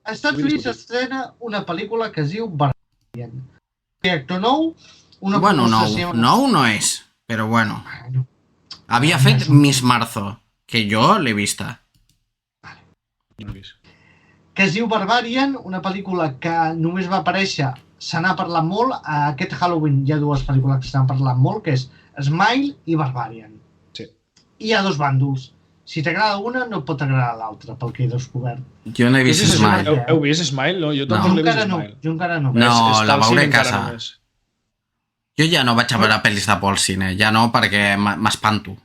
als Estats Units s'estrena una pel·lícula que es diu Barbarian. Director nou, una demostració... Bueno, nou no és, però bueno. Havia fet Miss Marzo, que jo l'he vista. No l'he vist. Que es diu Barbarian, una pel·lícula que només va aparèixer, se n'ha parlat molt, aquest Halloween hi ha dues pel·lícules que se n'han parlat molt, que és Smile i Barbarian. Sí. I hi ha dos bàndols. Si t'agrada una, no pot agradar l'altra, pel que he descobert. Jo no he vist Smile. Heu vist Smile? No, jo tampoc l'he vist Smile. Jo encara no. No, la veuré a casa. Jo ja no vaig a veure pel·lis de por al cine, ja no, perquè m'espanto.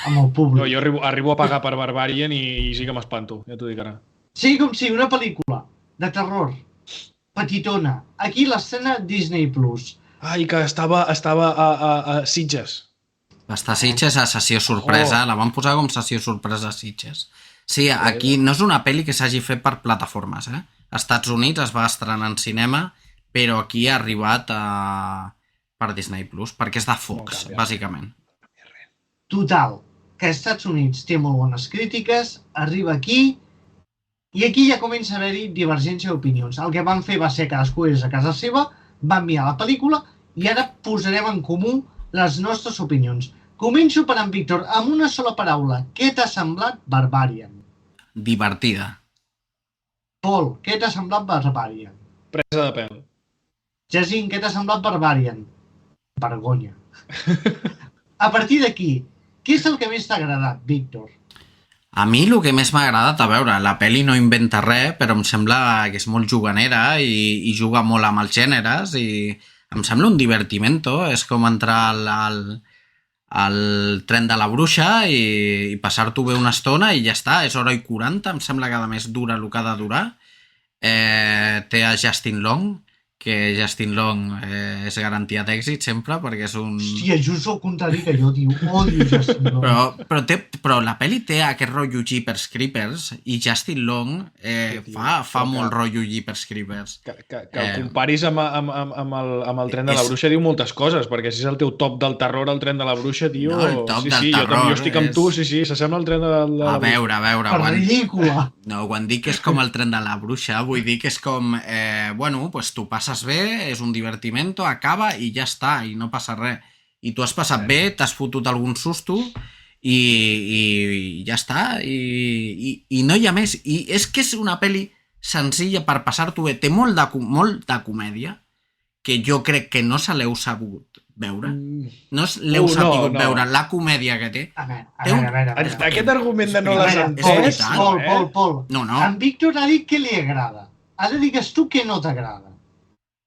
Amb el públic. No, jo arribo a pagar per Barbarian i sí que m'espanto, ja t'ho dic ara. Sí, com si una pel·lícula de terror, petitona. Aquí l'escena Disney+. Ai, que estava a Sitges. Va estar a Sitges a sessió sorpresa, la van posar com sessió sorpresa a Sitges. Sí, aquí no és una pel·li que s'hagi fet per plataformes, eh? Als Estats Units es va estrenar en cinema, però aquí ha arribat per Disney+, perquè és de Fox, bàsicament. Total, que als Estats Units té molt bones crítiques, arriba aquí, i aquí ja comença a haver-hi divergència d'opinions. El que van fer va ser cadascú és a casa seva, va enviar la pel·lícula, i ara posarem en comú les nostres opinions. Començo per en Víctor, amb una sola paraula. Què t'ha semblat Barbarian? Divertida. Pol, què t'ha semblat Barbarian? Presa de pèl. Jacint, què t'ha semblat Barbarian? Vergonya. A partir d'aquí, què és el que més t'ha agradat, Víctor? A mi el que més m'ha agradat, a veure, la pel·li no inventa res, però em sembla que és molt juganera i juga molt amb els gèneres i em sembla un divertimento, és com entrar al tren de la bruixa i passar-t'ho bé una estona i ja està, és hora i 40, em sembla que a més dura el que ha de durar. Té a Justin Long, que Justin Long és garantia d'èxit sempre, perquè és un... Hòstia, just el contrari que jo, tio. Odio Justin Long. Però la pel·li té aquest rotllo Jeepers Creepers i Justin Long fa molt rotllo Jeepers Creepers. Que el comparis amb el tren de la bruixa diu moltes coses, perquè si és el teu top del terror, el tren de la bruixa, tio... No, el top del terror... Jo estic amb tu, sí, s'assembla al tren de la bruixa. A veure... Per ridícula! No, quan dic que és com el tren de la bruixa, vull dir que és com... Bueno, pues tu passes bé, és un divertimento, acaba i ja està, i no passa res. I tu has passat bé, t'has fotut algun susto i ja està, i no hi ha més. I és que és una pel·li senzilla per passar-t'ho bé, té molt de comèdia, que jo crec que no se l'heu sabut veure. No l'heu sabut veure, la comèdia que té. A veure. Aquest argument de no les entès... Pol. En Víctor ha dit que li agrada. Ara digues tu que no t'agrada.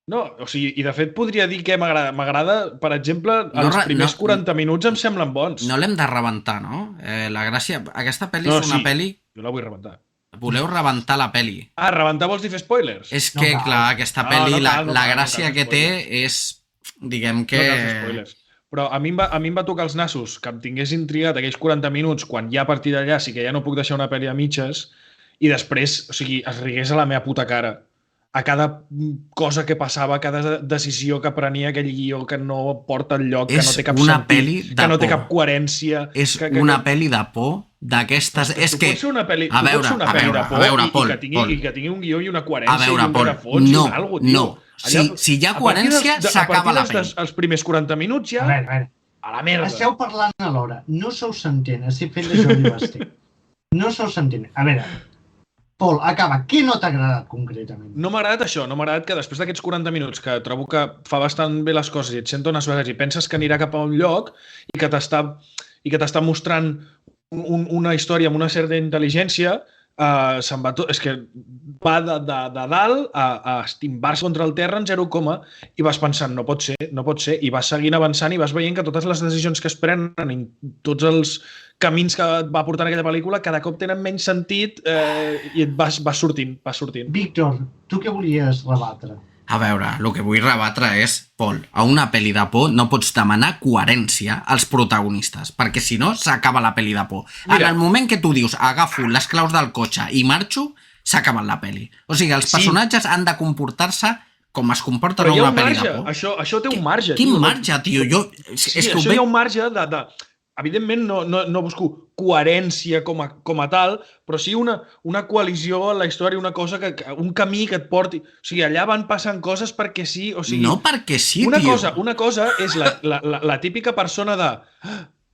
No, o sigui, i de fet podria dir que m'agrada, per exemple, els primers 40 minuts em semblen bons. No l'hem de rebentar, no? La gràcia... Aquesta pel·li és una pel·li... Jo la vull rebentar. Voleu rebentar la pel·li. Rebentar vols dir fer spoilers? És que, clar, aquesta pel·li, la gràcia que té és, diguem que... No cal fer spoilers. Però a mi em va tocar els nassos que em tingués intrigat aquells 40 minuts quan ja a partir d'allà sí que ja no puc deixar una pel·li a mitges i després, o sigui, es rigués a la meva puta cara. A cada cosa que passava, a cada decisió que prenia aquell guió que no porta enlloc, que no té cap sentit, que no té cap coherència... És una pel·li de por d'aquestes... És que... Pot ser una pel·li de por i que tingui un guió i una coherència i un rerefons i algo, tio. No, si hi ha coherència, s'acaba la pel·li. Els primers 40 minuts ja... A la merda. Esteu parlant alhora. No se us entén. Estic fent de Jordi Basté. No se us entén. A veure... Pol, acaba. Què no t'ha agradat concretament? No m'ha agradat això. No m'ha agradat que després d'aquests 40 minuts que trobo que fa bastant bé les coses i et sento unes vegades i penses que anirà cap a un lloc i que t'està mostrant una història amb una certa intel·ligència, se'n va tot... És que va de dalt a estimbar-se contra el terra en 0, i vas pensant, no pot ser, i vas seguint avançant i vas veient que totes les decisions que es prenen i tots els camins que et va portar en aquella pel·lícula cada cop tenen menys sentit i et vas sortint. Víctor, tu què volies rebatre? A veure, el que vull rebatre és, Pol, a una pel·li de por no pots demanar coherència als protagonistes, perquè si no s'acaba la pel·li de por. En el moment que tu dius agafo les claus del cotxe i marxo, s'ha acabat la pel·li. O sigui, els personatges han de comportar-se com es comporten en una pel·li de por. Això té un marge. Quin marge, tio? Sí, això hi ha un marge de... evidentment no busco coherència com a tal, però sí una coalició en la història, una cosa un camí que et porti... O sigui, allà van passant coses perquè sí, o sigui... No perquè sí, una tio. cosa és la típica persona de...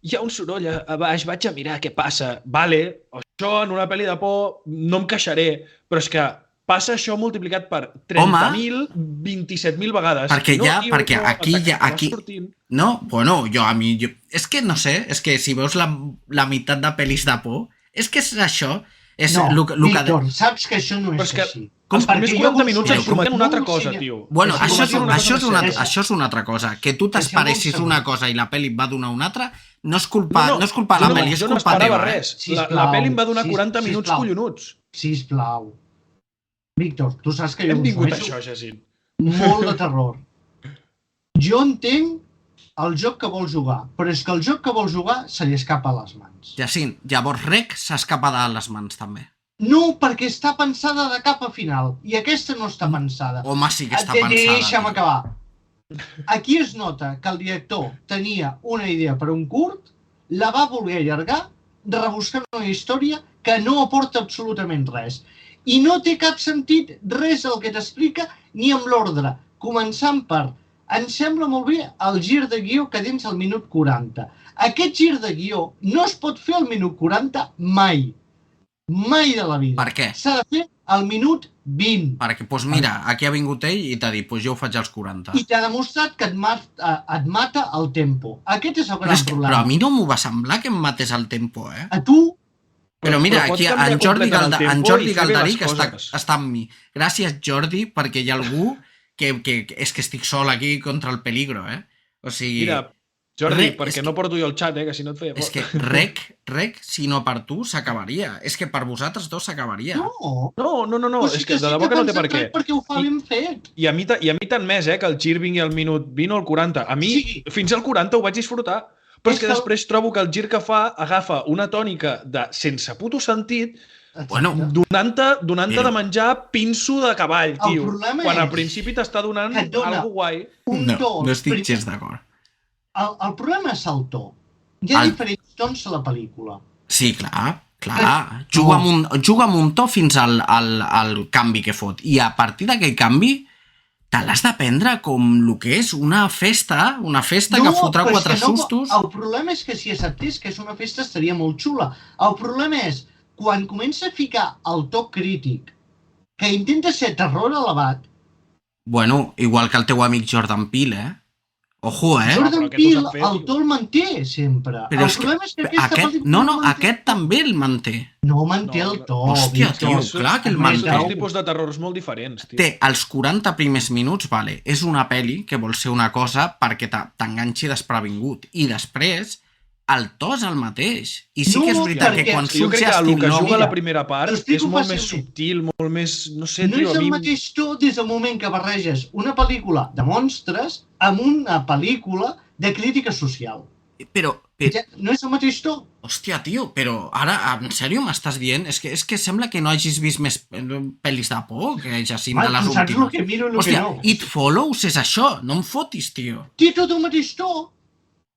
Hi ha un soroll a baix, vaig a mirar què passa. Vale, això en una pel·li de por no em queixaré, però és que passa això multiplicat per 30.000, 27.000 vegades. Perquè aquí... No, bueno, és que no sé, és que si veus la meitat de pel·lis de por, és que és això. No, Víctor, saps que això no és així. Els primers 40 minuts ens prometen una altra cosa, tio. Bueno, això és una altra cosa. Que tu t'esperessis una cosa i la pel·li et va donar una altra, no és culpa de la pel·li, és culpa teva. Res. La pel·li em va donar 40 minuts collonuts. Sisplau. Víctor, tu saps que jo hem vingut això, Jacint. Molt de terror. Jo entenc el joc que vol jugar, però és que el joc que vol jugar se li escapa a les mans. Jacint, llavors Rec s'escapa de les mans també. No, perquè està pensada de cap a final, i aquesta no està pensada. Home, sí que està pensada. Deixa'm acabar. Aquí es nota que el director tenia una idea per un curt, la va voler allargar, rebuscant una història que no aporta absolutament res. I no té cap sentit res el que t'explica ni amb l'ordre, començant per... Em sembla molt bé el gir de guió que tens al minut 40. Aquest gir de guió no es pot fer al minut 40 mai. Mai de la vida. Per què? S'ha de fer al minut 20. Perquè, doncs mira, aquí ha vingut ell i t'ha dit, doncs jo ho faig als 40. I t'ha demostrat que et mata el tempo. Aquest és el gran problema. Però a mi no m'ho va semblar que em matés el tempo, eh? A tu... Però mira, aquí en Jordi Galdarí, que està amb mi. Gràcies, Jordi, perquè hi ha algú que és que estic sol aquí contra el peligro, eh? O sigui... Mira, Jordi, perquè no porto jo el xat, que si no et feia por. És que Rec, si no per tu, s'acabaria. És que per vosaltres dos s'acabaria. No, és que de debò que no té per què. Perquè ho fa ben fet. I a mi t'han més, que el gir vingui al minut 20 o al 40. A mi, fins al 40 ho vaig disfrutar. Però és que després trobo que el gir que fa agafa una tònica de sense puto sentit, donant-te de menjar pinso de cavall, tio. Quan al principi t'està donant algo guai. No estic gens d'acord. El problema és el to. Hi ha diferents tons a la pel·lícula. Sí, clar. Juga amb un to fins al canvi que fot. I a partir d'aquell canvi te l'has de prendre com el que és una festa que fotrà quatre sustos. El problema és que si acceptés que és una festa estaria molt xula. El problema és quan comença a ficar el to crític, que intenta ser terror elevat... Bueno, igual que el teu amic Jordan Peele, eh? Ojo, eh? Jordan Peele el to el manté sempre. Però el problema és que aquesta pel·lícula... No, aquest també el manté. No manté el to. Hòstia, tio, clar que el manté. Són tipus de terrors molt diferents, tio. Té els 40 primers minuts, vale, és una pel·li que vol ser una cosa perquè t'enganxi desprevingut. I després, el to és el mateix. I sí que és veritat que quan surts Justin Long... Jo crec que el que juga la primera part és molt més subtil, molt més... No sé, tio, no és el mateix to des del moment que barreges una pel·lícula de monstres amb una pel·lícula de crítica social. Però... No és el mateix to. Hòstia, tio, però ara, en sèrio m'estàs dient? És que sembla que no hagis vist més pel·lis de por que Jacint de les últimes. Que miro, hòstia, It Follows és això, no em fotis, tio. Té tot el mateix to.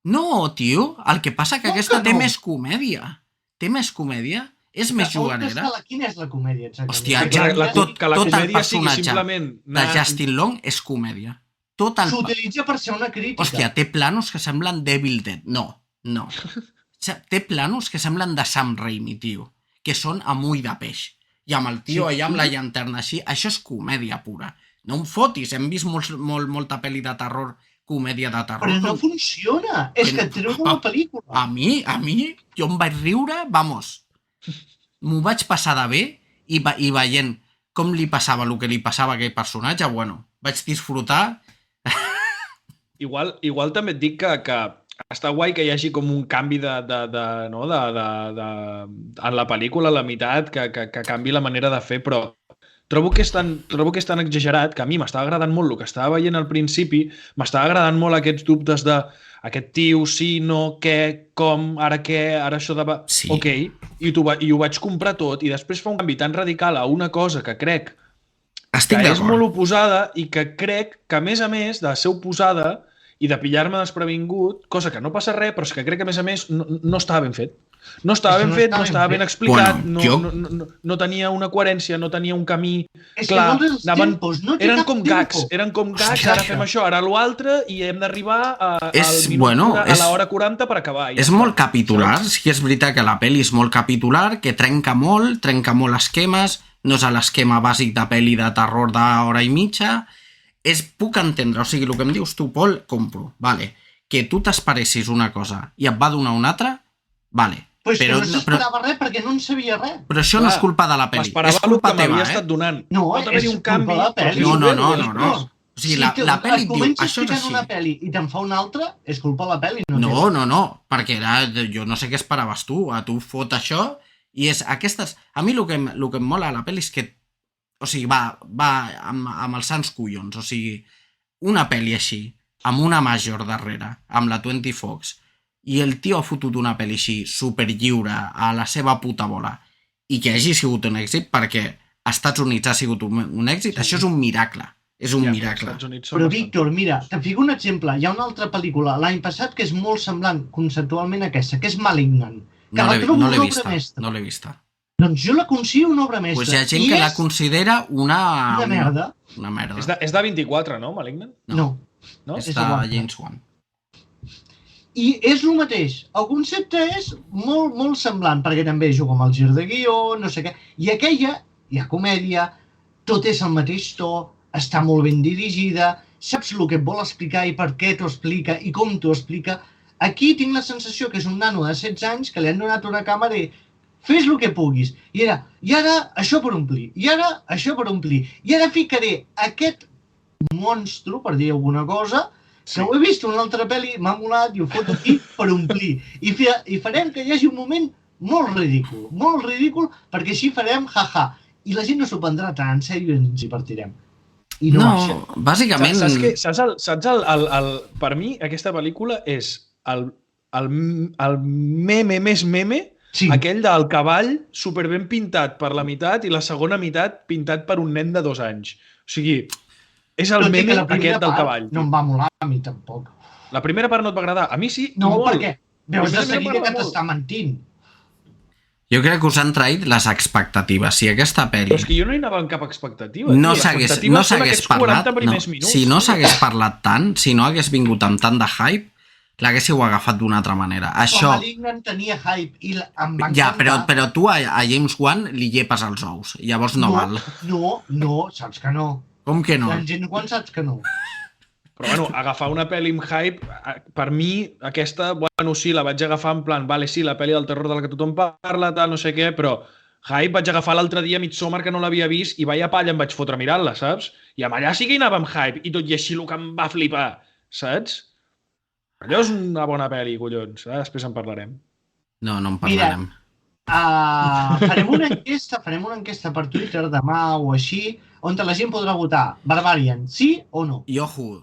No, tio, el que passa que aquesta té més comèdia. Té més comèdia, és més juganera. Quina és la comèdia, exactament? Hòstia, tot el personatge de Justin Long és comèdia. S'utilitza per ser una crítica. Hòstia, té planos que semblen Devil Dead. No. Té planos que semblen de Sam Raimi, tio, que són amb ull de peix. I amb el tio allà amb la llanterna així, això és comèdia pura. No em fotis, hem vist molta pel·li de terror, comèdia de terror. Però no funciona, és que et treu una pel·lícula. A mi, jo em vaig riure, vamos, m'ho vaig passar de bé i veient com li passava el que li passava a aquell personatge, bueno, vaig disfrutar. Igual també et dic que està guai que hi hagi com un canvi en la pel·lícula, a la meitat, que canvi la manera de fer, però trobo que és tan exagerat que a mi m'estava agradant molt el que estava veient al principi, m'estava agradant molt aquests dubtes de aquest tio, sí, no, què, com, ara què, ara això de... Sí. Ok, i ho vaig comprar tot i després fa un canvi tan radical a una cosa que crec que és molt oposada i que crec que, a més de ser oposada, i de pillar-me desprevingut, cosa que no passa res, però és que crec que, a més, no estava ben fet. No estava ben fet, no estava ben explicat, no tenia una coherència, no tenia un camí clar. Eren com gags, ara fem això, ara l'altre, i hem d'arribar a l'hora 40 per acabar. És molt capitular, sí que és veritat que la pel·li és molt capitular, que trenca molt esquemes, no és l'esquema bàsic de pel·li de terror d'hora i mitja. Puc entendre, o sigui, el que em dius tu, Pol, compro, vale. Que tu t'esperessis una cosa i et va donar una altra, vale. Però no s'esperava res perquè no en sabia res. Però això no és culpa de la pel·li, és culpa teva, estat donant. No, és culpa de la pel·li. No. O sigui, la pel·li diu, això és així. Una pel·li i te'n fa una altra, és culpa de la pel·li. No, perquè jo no sé què esperaves tu, a tu fot això, i és aquestes... A mi el que em mola a la pel·li és que, o sigui, va amb els sants collons, o sigui, una pel·li així, amb una major darrere, amb la 20 Fox, i el tio ha fotut una pel·li així, superlliure, a la seva puta bola, i que hagi sigut un èxit, perquè als Estats Units ha sigut un èxit, això és un miracle. És un miracle. Però, Víctor, mira, te'n fico un exemple. Hi ha una altra pel·lícula l'any passat que és molt semblant conceptualment a aquesta, que és Malignant. No l'he vista. Doncs jo la considero una obra mestra. Doncs hi ha gent que la considera una merda. Una merda. És de 24, no, Malignant? No. És de James Wan. I és el mateix. El concepte és molt semblant, perquè també juga amb el gir de guió, no sé què. I aquella, hi ha comèdia, tot és el mateix to, està molt ben dirigida, saps el que et vol explicar i per què t'ho explica i com t'ho explica. Aquí tinc la sensació que és un nano de 16 anys que li han donat una càmera i fes el que puguis. I ara això per omplir, i ara això per omplir. I ara ficaré aquest monstru, per dir alguna cosa, que ho he vist en una altra pel·li, m'ha molat i ho foto aquí per omplir. I farem que hi hagi un moment molt ridícul, perquè així farem jaja. I la gent no s'ho prendrà tan en sèrio i ens divertirem. I no, bàsicament... Saps per mi, aquesta pel·lícula és el meme més meme, aquell del cavall superben pintat per la meitat i la segona meitat pintat per un nen de 2 anys. O sigui... És el meme aquest del cavall. No em va molar a mi tampoc. La primera part no et va agradar? A mi sí, no, molt. Perquè veus de seguida que t'està mentint. Jo crec que us han traït les expectatives. Si aquesta pel·li... Però és que jo no hi anava amb cap expectativa. No s'hagués parlat... Si no s'hagués parlat tant, si no hagués vingut amb tant de hype, l'haguéssiu agafat d'una altra manera. Això... Malignant tenia hype i em va encantar. Ja, però tu a James Wan li llepes els ous. Llavors no val. No, saps que no. Com que no? La gent quan saps que no. Però bueno, agafar una pel·li amb hype, per mi, aquesta, bueno, sí, la vaig agafar en plan, vale, sí, la pel·li del terror de la que tothom parla, tal, no sé què, però hype vaig agafar l'altre dia Midsommar, que no l'havia vist, i vaya palla em vaig fotre mirant-la, saps? I amb allà sí que hi anava amb hype, i tot i així el que em va flipar, saps? Allò és una bona pel·li, collons. Després en parlarem. No en parlarem. Farem una enquesta per Twitter demà o així, on la gent podrà votar Barbarian, sí o no? I ojo,